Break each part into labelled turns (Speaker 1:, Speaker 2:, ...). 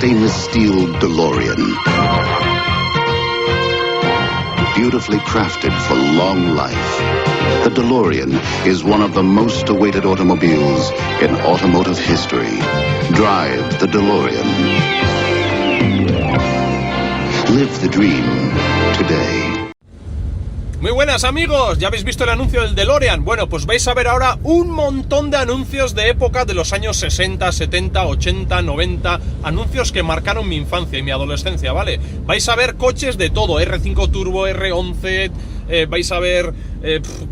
Speaker 1: stainless steel DeLorean. Beautifully crafted for long life, the DeLorean is one of the most awaited automobiles in automotive history. Drive the DeLorean. Live the dream today.
Speaker 2: Muy buenas amigos, ¿ya habéis visto el anuncio del DeLorean? Bueno, pues vais a ver ahora un montón de anuncios de época de los años 60, 70, 80, 90, anuncios que marcaron mi infancia y mi adolescencia, ¿vale? Vais a ver coches de todo, R5 Turbo, R11, vais a ver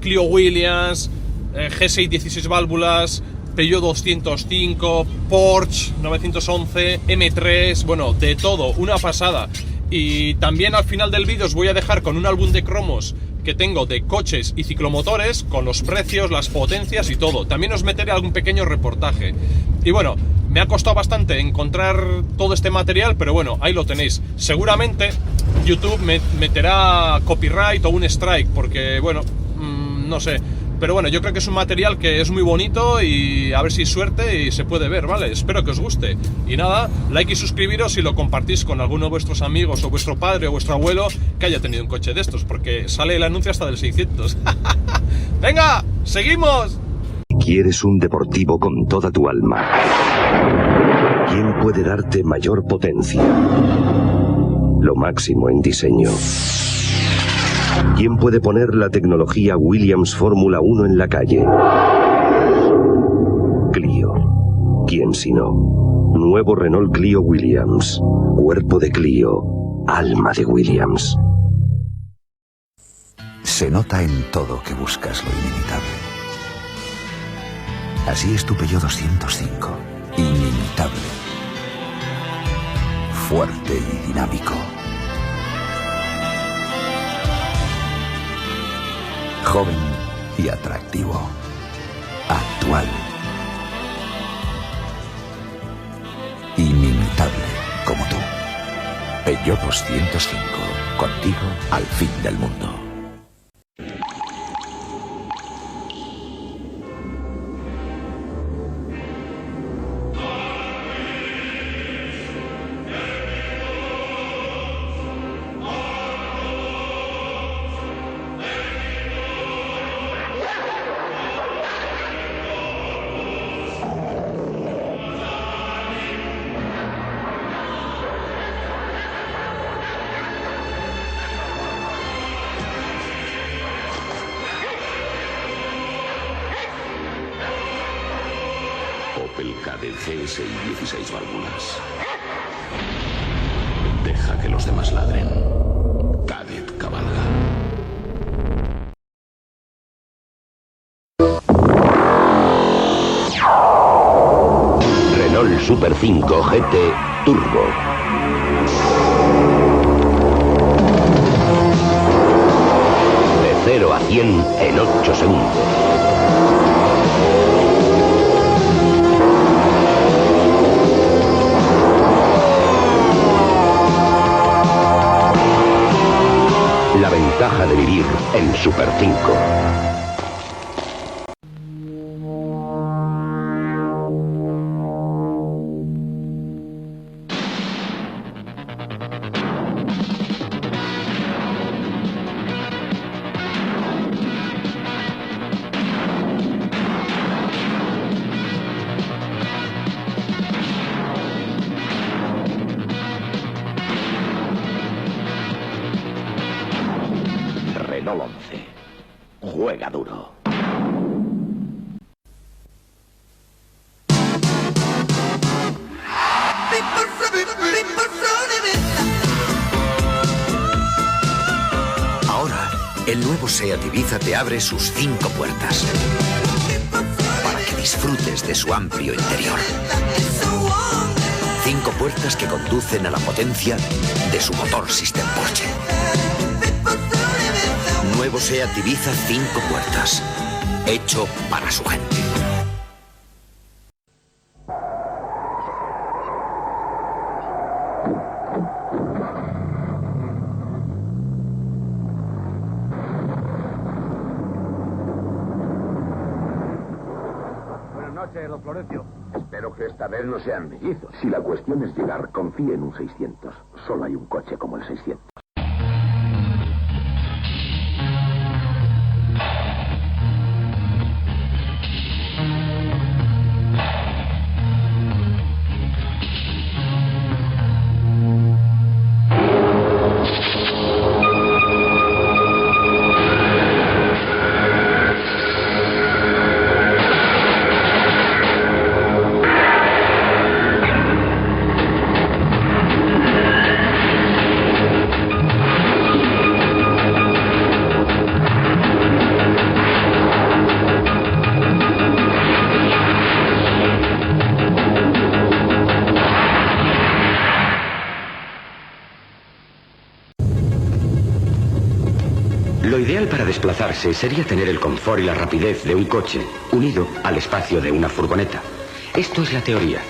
Speaker 2: Clio Williams, G6 16 válvulas, Peugeot 205, Porsche 911, M3, bueno, de todo, una pasada. Y también al final del vídeo os voy a dejar con un álbum de cromos que tengo de coches y ciclomotores, con los precios, las potencias y todo. También os meteré algún pequeño reportaje. Y bueno, me ha costado bastante encontrar todo este material, pero bueno, ahí lo tenéis. Seguramente YouTube me meterá copyright o un strike, porque bueno, no sé. Pero bueno, yo creo que es un material que es muy bonito y a ver si suerte y se puede ver, ¿vale? Espero que os guste. Y nada, like y suscribiros si lo compartís con alguno de vuestros amigos o vuestro padre o vuestro abuelo que haya tenido un coche de estos, porque sale el anuncio hasta del 600. ¡Venga! ¡Seguimos!
Speaker 3: ¿Quieres un deportivo con toda tu alma? ¿Quién puede darte mayor potencia? Lo máximo en diseño. ¿Quién puede poner la tecnología Williams Fórmula 1 en la calle? Clio. ¿Quién si no? Nuevo Renault Clio Williams. Cuerpo de Clio. Alma de Williams.
Speaker 4: Se nota en todo que buscas lo inimitable. Así es tu Peugeot 205. Inimitable. Fuerte y dinámico. Joven y atractivo. Actual. Inimitable como tú. Peugeot 205. Contigo al fin del mundo.
Speaker 5: Opel Kadett GSI 16 válvulas. Deja que los demás ladren. Kadett cabalga. Renault Super 5 GT Turbo. De 0 a 100 en 8 segundos. La ventaja de vivir en Super 5. Renault 11. Juega duro.
Speaker 4: Ahora, el nuevo SEAT Ibiza te abre sus 5 puertas para que disfrutes de su amplio interior. 5 puertas que conducen a la potencia de su motor System Porsche. Nuevo SEAT Ibiza 5 puertas, hecho para su gente.
Speaker 6: coche, don Florencio.
Speaker 5: Espero que esta vez no sean mellizos.
Speaker 3: Si la cuestión es llegar, confíe en un 600. Solo hay un coche como el 600.
Speaker 4: Lo ideal para desplazarse sería tener el confort y la rapidez de un coche unido al espacio de una furgoneta. Esto es la teoría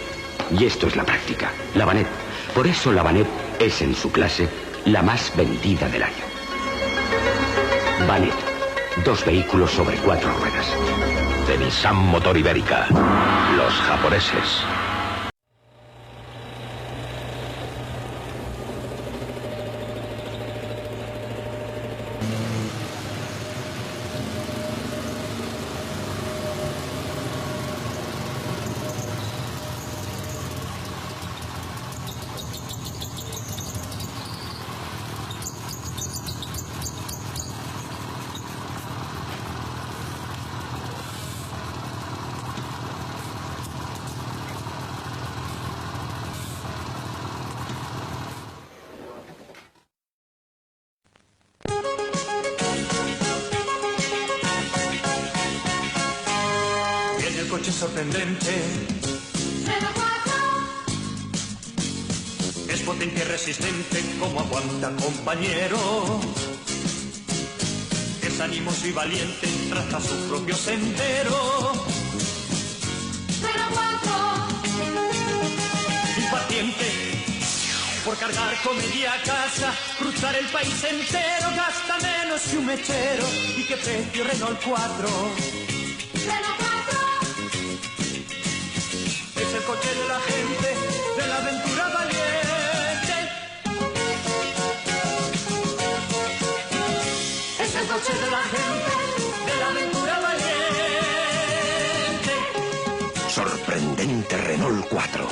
Speaker 4: y esto es la práctica. La Vanette. Por eso la Vanette es en su clase la más vendida del año. Vanette. 2 vehículos sobre 4 ruedas.
Speaker 5: De Nissan Motor Ibérica. Los japoneses.
Speaker 7: Coche sorprendente, es potente y resistente como aguanta, compañero. Es animoso y valiente, traza su propio sendero. 04. Impaciente por cargar comedia a casa, cruzar el país entero, gasta menos que un mechero. ¿Y qué precio Renault 4? Es el coche de la gente, de la aventura valiente. Es el coche de la gente, de la aventura valiente.
Speaker 3: Sorprendente Renault 4.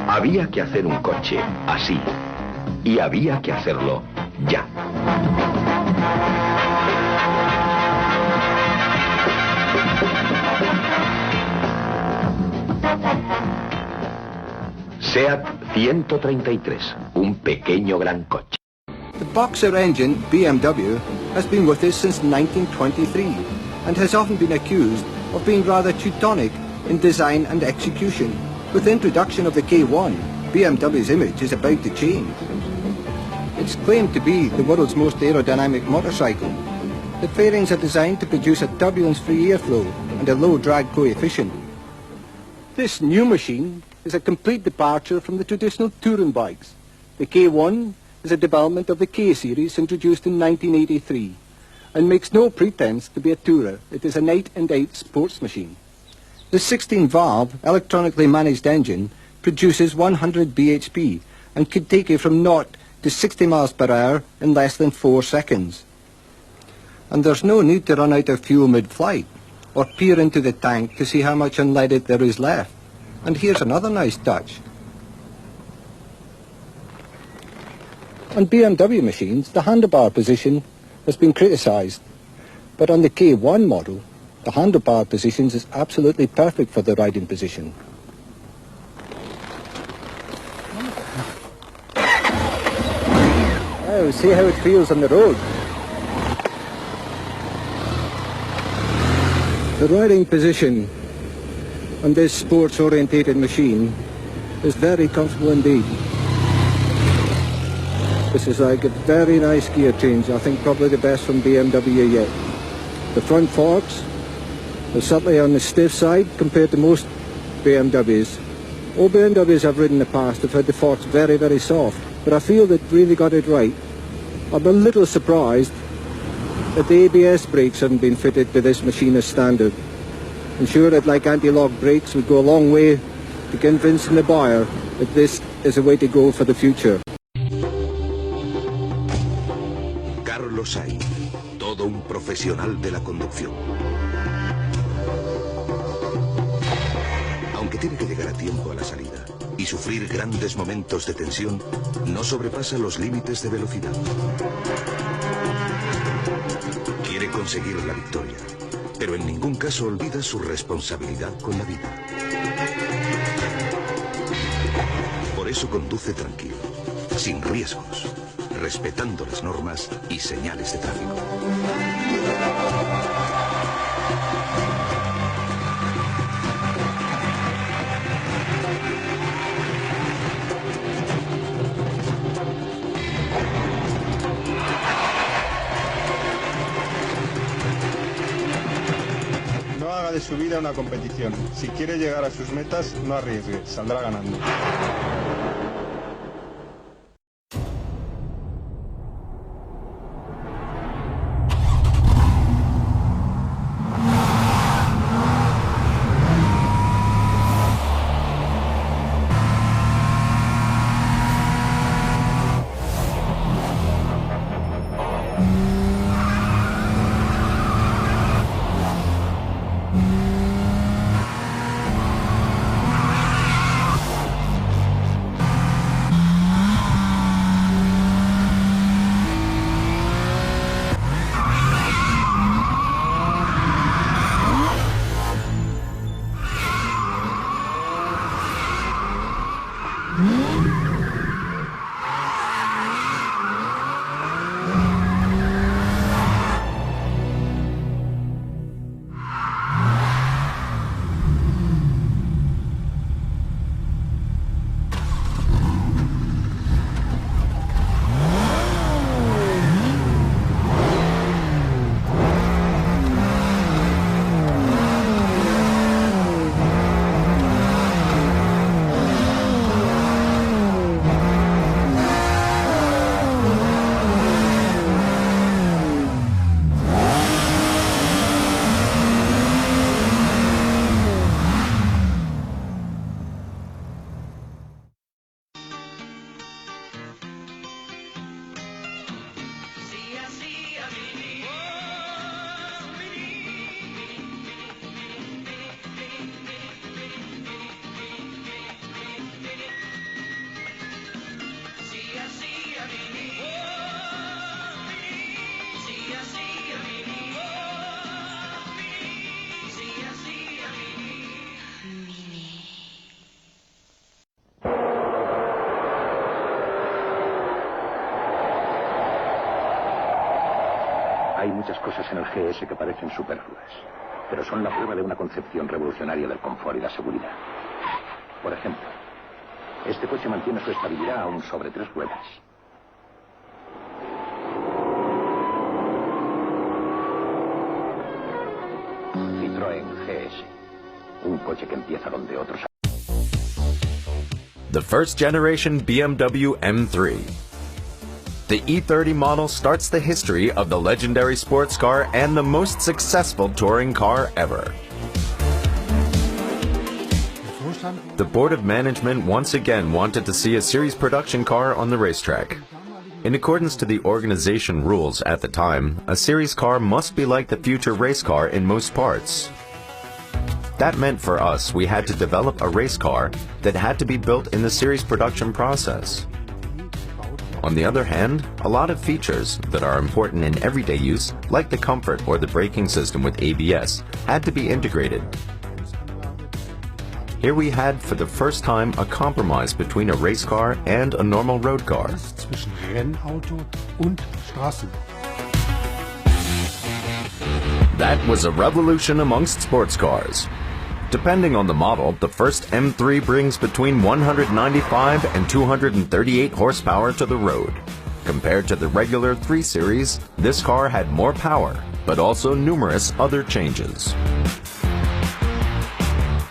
Speaker 3: Había que hacer un coche así, y había que hacerlo ya. SEAT 133, un pequeño gran coche.
Speaker 8: The Boxer engine, BMW, has been with us since 1923 and has often been accused of being rather Teutonic in design and execution. With the introduction of the K1, BMW's image is about to change. It's claimed to be the world's most aerodynamic motorcycle. The fairings are designed to produce a turbulence-free airflow and a low drag coefficient. This new machine is a complete departure from the traditional touring bikes. The K1 is a development of the K series introduced in 1983 and makes no pretense to be a tourer. It is a night-and-out sports machine. The 16-valve electronically managed engine produces 100 bhp and could take you from 0 to 60 miles per hour in less than 4 seconds. And there's no need to run out of fuel mid-flight or peer into the tank to see how much unleaded there is left. And here's another nice touch. On BMW machines, the handlebar position has been criticised, but on the K1 model, the handlebar positions is absolutely perfect for the riding position. Oh, see how it feels on the road. The riding position on this sports-orientated machine is very comfortable indeed. This is like a very nice gear change, I think probably the best from BMW yet. The front forks are certainly on the stiff side compared to most BMWs, All BMWs I've ridden in the past have had the forks very, very soft, but I feel they've really got it right. I'm a little surprised that the ABS brakes haven't been fitted to this machine as standard. I'm sure that like anti-lock brakes would go a long way to convincing the buyer that this is a way to go for the future.
Speaker 3: Carlos Sainz, todo un profesional de la conducción. Aunque tiene que llegar a tiempo a la salida y sufrir grandes momentos de tensión, no sobrepasa los límites de velocidad. Quiere conseguir la victoria, pero en ningún caso olvida su responsabilidad con la vida. Por eso conduce tranquilo, sin riesgos, respetando las normas y señales de tráfico.
Speaker 6: No haga de su vida una competición. Si quiere llegar a sus metas, no arriesgue, saldrá ganando.
Speaker 5: Hay muchas cosas en el GS que parecen superfluas, pero son la prueba de una concepción revolucionaria del confort y la seguridad. Por ejemplo, este coche mantiene su estabilidad aún sobre 3 ruedas. Citroën GS, un coche que empieza donde otros.
Speaker 9: The first generation BMW M3. The E30 model starts the history of the legendary sports car and the most successful touring car ever. The Board of Management once again wanted to see a series production car on the racetrack. In accordance to the organization rules at the time, a series car must be like the future race car in most parts. That meant for us we had to develop a race car that had to be built in the series production process. On the other hand, a lot of features that are important in everyday use, like the comfort or the braking system with ABS, had to be integrated. Here we had for the first time a compromise between a race car and a normal road car.
Speaker 10: Zwischen Rennauto und Straßen.
Speaker 9: That was a revolution amongst sports cars. Depending on the model, the first M3 brings between 195 and 238 horsepower to the road. Compared to the regular 3 Series, this car had more power, but also numerous other changes.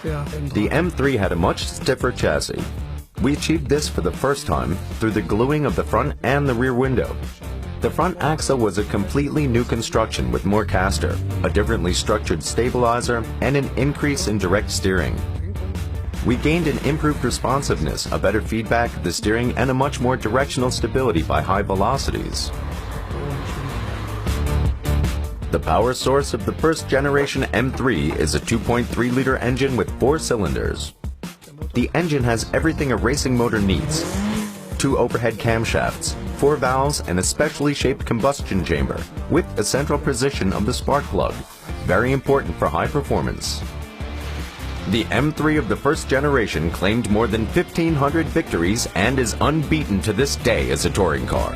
Speaker 9: The M3 had a much stiffer chassis. We achieved this for the first time through the gluing of the front and the rear window. The front axle was a completely new construction with more caster, a differently structured stabilizer, and an increase in direct steering. We gained an improved responsiveness, a better feedback of the steering, and a much more directional stability by high velocities. The power source of the first generation M3 is a 2.3-liter engine with 4 cylinders. The engine has everything a racing motor needs: 2 overhead camshafts, 4 valves, and a specially shaped combustion chamber with a central position of the spark plug, very important for high performance. The M3 of the first generation claimed more than 1,500 victories and is unbeaten to this day as a touring car.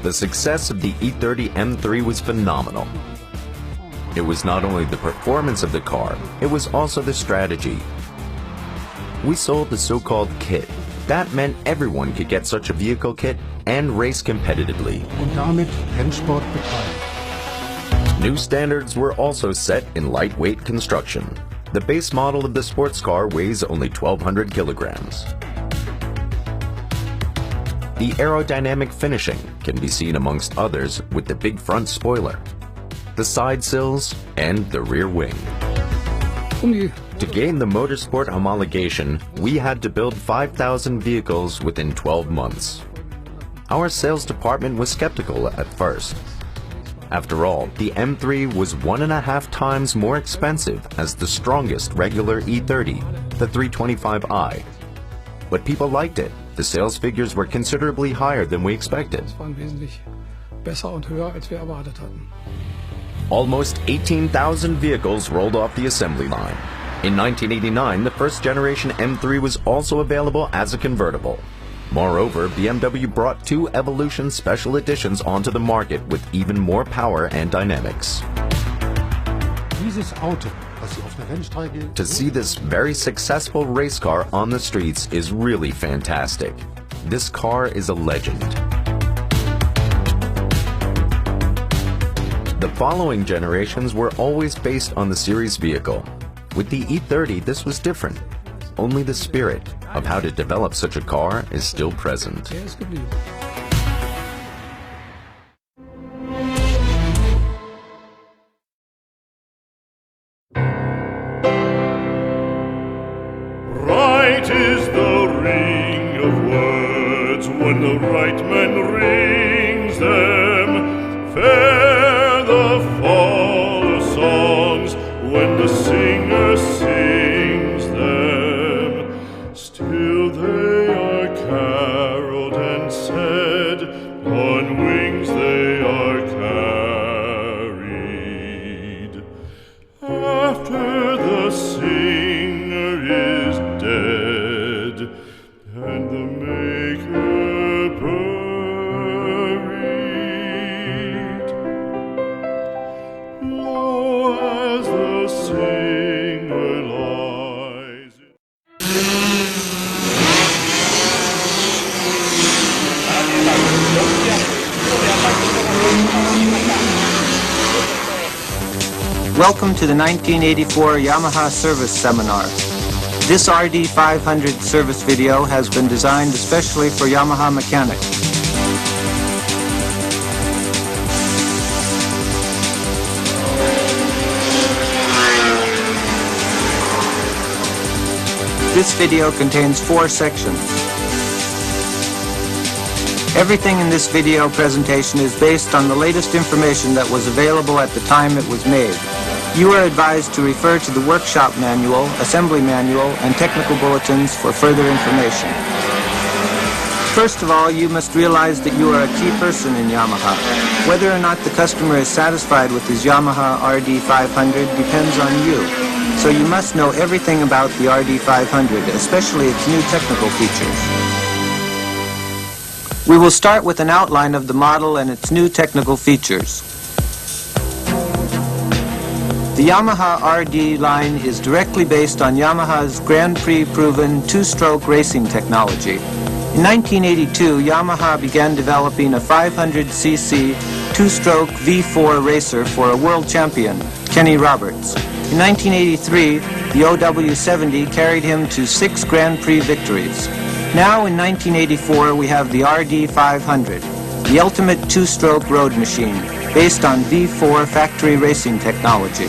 Speaker 9: The success of the E30 M3 was phenomenal. It was not only the performance of the car, it was also the strategy. We sold the so-called kit. That meant everyone could get such a vehicle kit and race competitively. New standards were also set in lightweight construction. The base model of the sports car weighs only 1,200 kilograms. The aerodynamic finishing can be seen amongst others with the big front spoiler, the side sills, and the rear wing. To gain the motorsport homologation, we had to build 5,000 vehicles within 12 months. Our sales department was skeptical at first. After all, the M3 was 1.5 times more expensive as the strongest regular E30, the 325i. But people liked it. The sales figures were considerably higher than we expected. Almost 18,000 vehicles rolled off the assembly line. In 1989, the first generation M3 was also available as a convertible. Moreover, BMW brought 2 Evolution Special Editions onto the market with even more power and dynamics. To see this very successful race car on the streets is really fantastic. This car is a legend. The following generations were always based on the series vehicle. With the E30, this was different. Only the spirit of how to develop such a car is still present.
Speaker 11: Right is the ring of words when the right man rings them. Fair the fall of songs when the singer sings them. Still they are caroled and said, on wings they are carried. After the singer is dead, and the maker buried, low as the singer lies.
Speaker 8: Welcome to the 1984 Yamaha Service Seminar. This RD500 service video has been designed especially for Yamaha mechanics. This video contains 4 sections. Everything in this video presentation is based on the latest information that was available at the time it was made. You are advised to refer to the workshop manual, assembly manual, and technical bulletins for further information. First of all, you must realize that you are a key person in Yamaha. Whether or not the customer is satisfied with his Yamaha RD500 depends on you. So you must know everything about the RD500, especially its new technical features. We will start with an outline of the model and its new technical features. The Yamaha RD line is directly based on Yamaha's Grand Prix proven 2-stroke racing technology. In 1982, Yamaha began developing a 500cc 2-stroke V4 racer for a world champion, Kenny Roberts. In 1983, the OW70 carried him to 6 Grand Prix victories. Now in 1984, we have the RD500, the ultimate two-stroke road machine, based on V4 factory racing technology.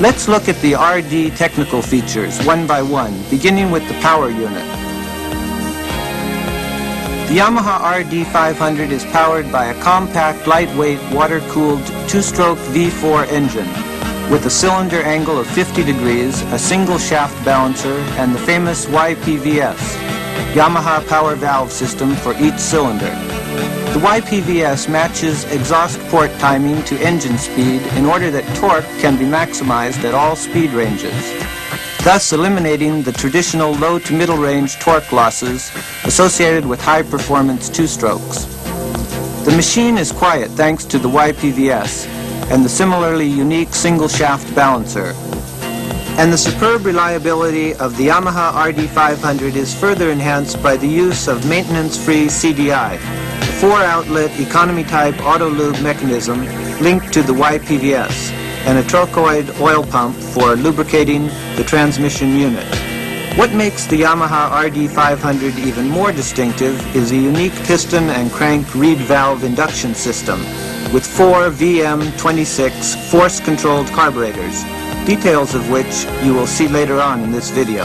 Speaker 8: Let's look at the RD technical features one by one, beginning with the power unit. The Yamaha RD500 is powered by a compact, lightweight, water-cooled two-stroke V4 engine with a cylinder angle of 50 degrees, a single shaft balancer, and the famous YPVS, Yamaha Power Valve System, for each cylinder. The YPVS matches exhaust port timing to engine speed in order that torque can be maximized at all speed ranges, thus eliminating the traditional low to middle range torque losses associated with high-performance two-strokes. The machine is quiet thanks to the YPVS and the similarly unique single-shaft balancer. And the superb reliability of the Yamaha RD500 is further enhanced by the use of maintenance-free CDI, a 4-outlet economy-type auto-lube mechanism linked to the YPVS, and a trochoid oil pump for lubricating the transmission unit. What makes the Yamaha RD500 even more distinctive is a unique piston and crank reed valve induction system with 4 VM26 force-controlled carburetors, details of which you will see later on in this video.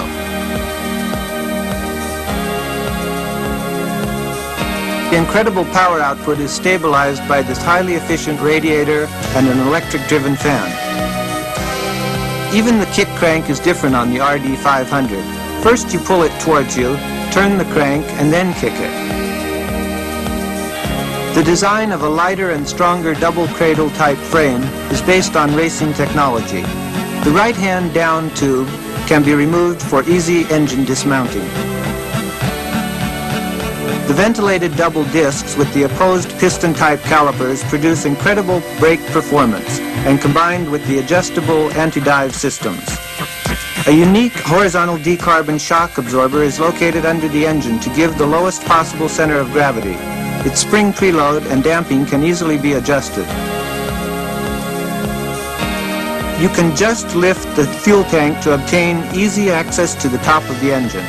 Speaker 8: The incredible power output is stabilized by this highly efficient radiator and an electric-driven fan. Even the kick crank is different on the RD500. First you pull it towards you, turn the crank, and then kick it. The design of a lighter and stronger double cradle type frame is based on racing technology. The right-hand down tube can be removed for easy engine dismounting. The ventilated double discs with the opposed piston-type calipers produce incredible brake performance, and combined with the adjustable anti-dive systems. A unique horizontal decarbon shock absorber is located under the engine to give the lowest possible center of gravity. Its spring preload and damping can easily be adjusted. You can just lift the fuel tank to obtain easy access to the top of the engine.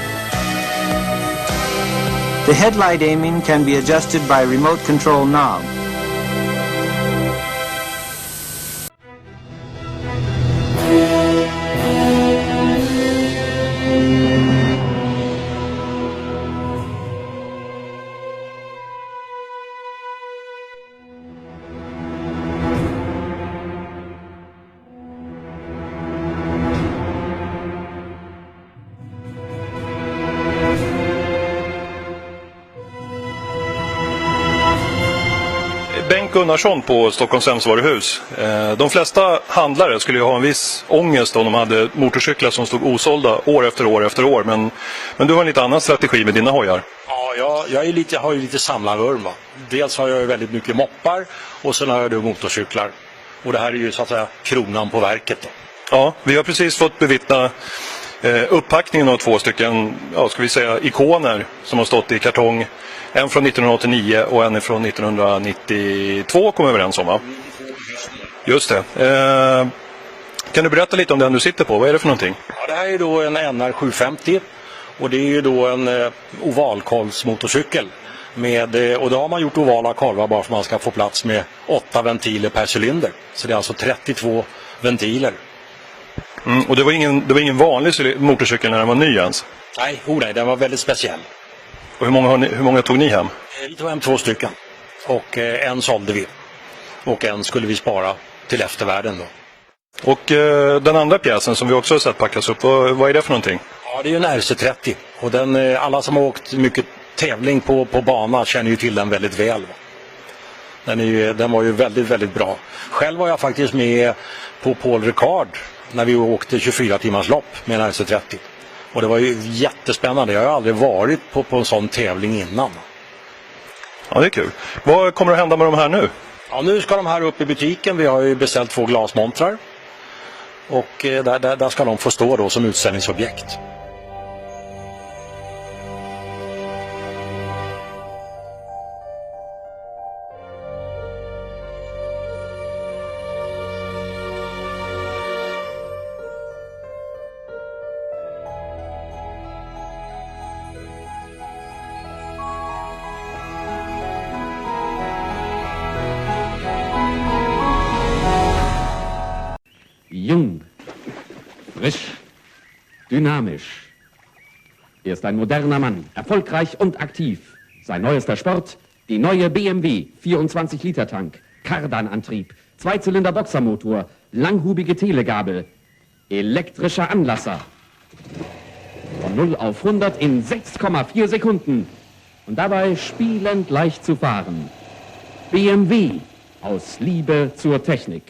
Speaker 8: The headlight aiming can be adjusted by remote control knob.
Speaker 12: Bengt Gunnarsson på Stockholms Hemsvaruhus. De flesta handlare skulle ju ha en viss ångest om de hade motorcyklar som stod osålda år efter år efter år. Men du har en lite annan strategi med dina hojar.
Speaker 13: Ja, jag har ju lite samlarvurm. Dels har jag väldigt mycket moppar och sen har jag motorcyklar. Och det här är ju så att säga kronan på verket då.
Speaker 12: Ja, vi har precis fått bevittna upppackningen av 2 stycken, ska vi säga, ikoner som har stått i kartong. En från 1989 och en från 1992 kom vi överens om, va? Just det. Kan du berätta lite om den du sitter på? Vad är det för någonting?
Speaker 13: Ja, det här är då en NR750 och det är ju då en ovalkolvsmotorcykel. Och då har man gjort ovala kolvar bara för att man ska få plats med 8 ventiler per cylinder. Så det är alltså 32 ventiler.
Speaker 12: Och det var ingen vanlig motorcykel när den var ny ens?
Speaker 13: Nej, den var väldigt speciell.
Speaker 12: Och hur många tog ni hem?
Speaker 13: Vi tog hem 2 stycken. Och en sålde vi. Och en skulle vi spara till eftervärlden då.
Speaker 12: Och den andra pjäsen som vi också har sett packas upp, vad är det för någonting?
Speaker 13: Ja, det är ju en RC30. Och alla som har åkt mycket tävling på bana känner ju till den väldigt väl. Den var ju väldigt, väldigt bra. Själv var jag faktiskt med på Paul Ricard när vi åkte 24 timmars lopp med en RC30. Och det var ju jättespännande. Jag har aldrig varit på en sån tävling innan.
Speaker 12: Ja, det är kul. Vad kommer att hända med de här nu?
Speaker 13: Ja, nu ska de här upp i butiken. Vi har ju beställt 2 glasmontrar. Och där ska de få stå då som utställningsobjekt.
Speaker 14: dynamisch. Er ist ein moderner Mann, erfolgreich und aktiv. Sein neuester Sport, die neue BMW 24-Liter-Tank, Kardanantrieb, Zweizylinder-Boxermotor, langhubige Telegabel, elektrischer Anlasser. Von 0 auf 100 in 6,4 Sekunden. Und dabei spielend leicht zu fahren. BMW aus Liebe zur Technik.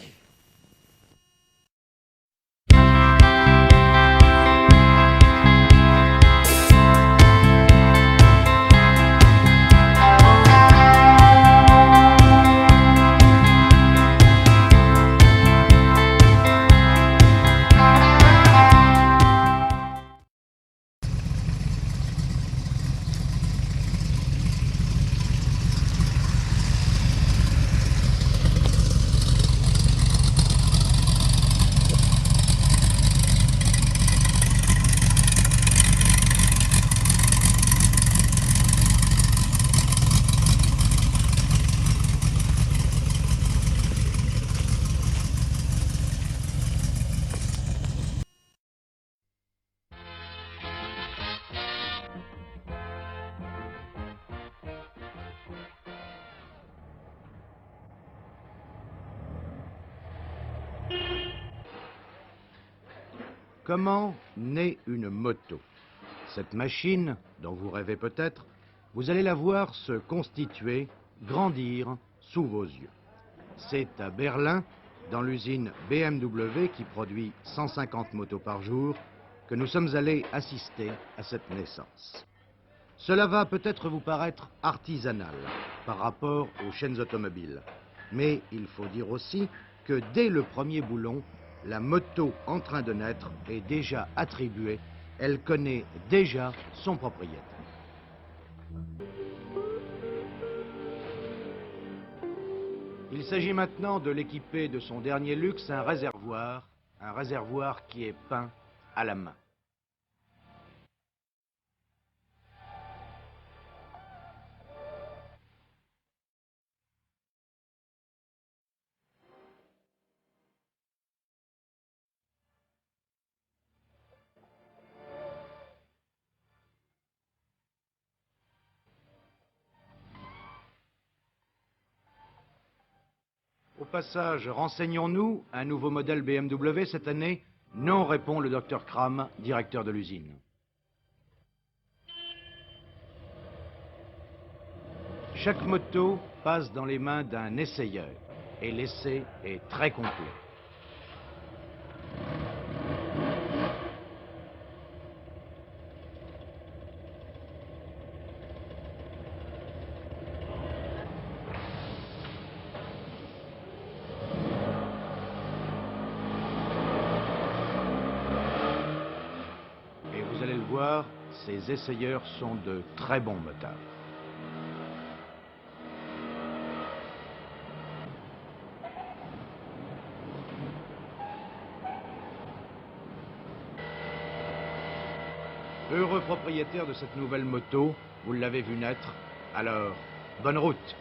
Speaker 15: Comment naît une moto? Cette machine, dont vous rêvez peut-être, vous allez la voir se constituer, grandir sous vos yeux. C'est à Berlin, dans l'usine BMW qui produit 150 motos par jour, que nous sommes allés assister à cette naissance. Cela va peut-être vous paraître artisanal par rapport aux chaînes automobiles, mais il faut dire aussi que dès le premier boulon, la moto en train de naître est déjà attribuée, elle connaît déjà son propriétaire. Il s'agit maintenant de l'équiper de son dernier luxe, un réservoir qui est peint à la main. Au passage, renseignons-nous, un nouveau modèle BMW cette année? Non, répond le Dr Kram, directeur de l'usine. Chaque moto passe dans les mains d'un essayeur, et l'essai est très complet. Vous allez le voir, ces essayeurs sont de très bons motards. Heureux propriétaire de cette nouvelle moto, vous l'avez vu naître, alors bonne route.